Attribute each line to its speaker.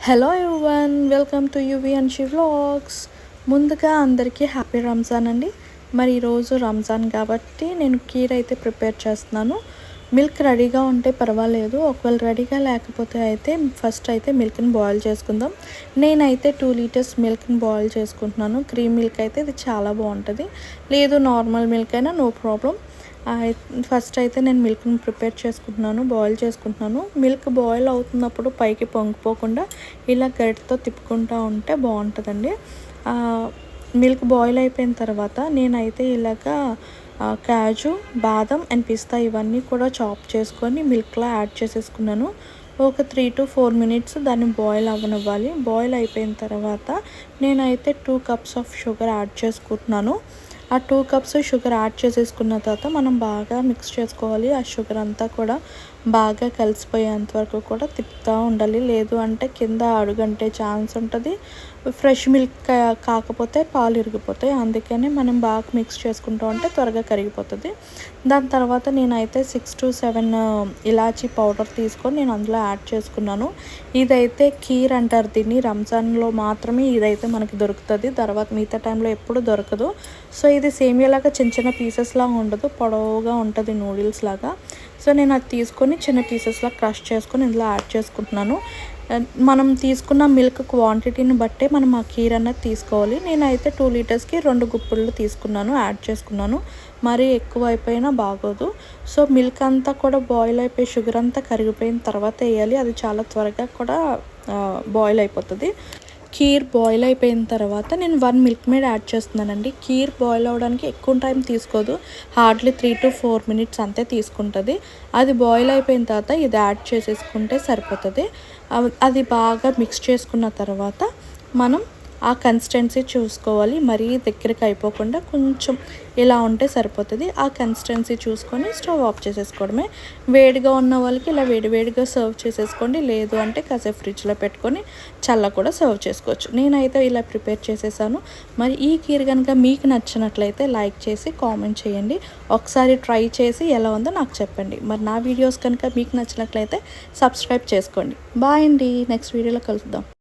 Speaker 1: Hello everyone, welcome to UV and she vlogs. ముందుగా అందరికీ happy Ramzan అండి. మరి ఈరోజు రంజాన్ కాబట్టి నేను కీర్ అయితే ప్రిపేర్ చేస్తున్నాను. మిల్క్ రెడీగా ఉంటే పర్వాలేదు, ఒకవేళ రెడీగా లేకపోతే అయితే ఫస్ట్ అయితే మిల్క్ని బాయిల్ చేసుకుందాం. నేనైతే 2 లీటర్స్ మిల్క్ని బాయిల్ చేసుకుంటున్నాను. క్రీమ్ మిల్క్ అయితే ఇది చాలా బాగుంటుంది, లేదు నార్మల్ మిల్క్ అయినా నో ప్రాబ్లం. ఫస్ట్ అయితే నేను మిల్క్ని ప్రిపేర్ చేసుకుంటున్నాను, బాయిల్ చేసుకుంటున్నాను. మిల్క్ బాయిల్ అవుతున్నప్పుడు పైకి పొంగిపోకుండా ఇలా గరిటతో తిప్పుకుంటూ ఉంటే బాగుంటుందండి. మిల్క్ బాయిల్ అయిపోయిన తర్వాత నేనైతే ఇలాగా కాజు, బాదం అండ్ పిస్తా ఇవన్నీ కూడా చాప్ చేసుకొని మిల్క్లో యాడ్ చేసేసుకున్నాను. ఒక 3 to 4 మినిట్స్ దాన్ని బాయిల్ అవ్వనివ్వాలి. బాయిల్ అయిపోయిన తర్వాత నేనైతే 2 కప్స్ ఆఫ్ షుగర్ యాడ్ చేసుకుంటున్నాను. ఆ 2 కప్స్ షుగర్ యాడ్ చేసేసుకున్న తర్వాత మనం బాగా మిక్స్ చేసుకోవాలి. ఆ షుగర్ అంతా కూడా బాగా కలిసిపోయేంత వరకు కూడా తిప్పుతూ ఉండాలి, లేదు అంటే కింద అడుగంటే ఛాన్స్ ఉంటుంది. ఫ్రెష్ మిల్క్ కాకపోతే పాలు ఇరిగిపోతాయి, అందుకని మనం బాగా మిక్స్ చేసుకుంటూ ఉంటే త్వరగా కరిగిపోతుంది. దాని తర్వాత నేనైతే 6 to 7 ఇలాచీ పౌడర్ తీసుకొని నేను అందులో యాడ్ చేసుకున్నాను. ఇదైతే కీర్ అంటారు దీన్ని, రంజాన్లో మాత్రమే ఇదైతే మనకి దొరుకుతుంది, తర్వాత మిగతా టైంలో ఎప్పుడు దొరకదు. సో ఇది సేమియాలాగా చిన్న చిన్న పీసెస్ లాగా ఉండదు, పొడవుగా ఉంటుంది నూడిల్స్ లాగా. సో నేను అది తీసుకొని చిన్న పీసెస్లా క్రష్ చేసుకొని ఇందులో యాడ్ చేసుకుంటున్నాను. మనం తీసుకున్న మిల్క్ క్వాంటిటీని బట్టే మనం ఆ కీర్ అన్నది తీసుకోవాలి. నేనైతే 2 లీటర్స్కి 2 గుప్పుళ్ళు తీసుకున్నాను, యాడ్ చేసుకున్నాను. మరీ ఎక్కువ అయిపోయినా బాగోదు. సో మిల్క్ అంతా కూడా బాయిల్ అయిపోయి షుగర్ అంతా కరిగిపోయిన తర్వాత వేయాలి, అది చాలా త్వరగా కూడా బాయిల్ అయిపోతుంది. కీర్ బాయిల్ అయిపోయిన తర్వాత నేను 1 మిల్క్ మేడ్ యాడ్ చేస్తున్నానండి. కీర్ బాయిల్ అవ్వడానికి ఎక్కువ టైం తీసుకోదు, హార్డ్లీ 3 to 4 మినిట్స్ అంతే తీసుకుంటుంది. అది బాయిల్ అయిపోయిన తర్వాత ఇది యాడ్ చేసేసుకుంటే సరిపోతుంది. అది బాగా మిక్స్ చేసుకున్న తర్వాత మనం ఆ కన్సిస్టెన్సీ చూసుకోవాలి. మరీ దగ్గరికి అయిపోకుండా కొంచెం ఇలా ఉంటే సరిపోతుంది. ఆ కన్సిస్టెన్సీ చూసుకొని స్టవ్ ఆఫ్ చేసేసుకోవడమే. వేడిగా ఉన్న వాళ్ళకి ఇలా వేడివేడిగా సర్వ్ చేసేసుకోండి, లేదు అంటే కాసేపు ఫ్రిడ్జ్లో పెట్టుకొని చల్ల కూడా సర్వ్ చేసుకోవచ్చు. నేనైతే ఇలా ప్రిపేర్ చేసేసాను. మరి ఈ కీర్ కనుక మీకు నచ్చినట్లయితే లైక్ చేసి కామెంట్ చేయండి. ఒకసారి ట్రై చేసి ఎలా ఉందో నాకు చెప్పండి. మరి నా వీడియోస్ కనుక మీకు నచ్చినట్లయితే సబ్స్క్రైబ్ చేసుకోండి. బాయ్ అండి, నెక్స్ట్ వీడియోలో కలుద్దాం.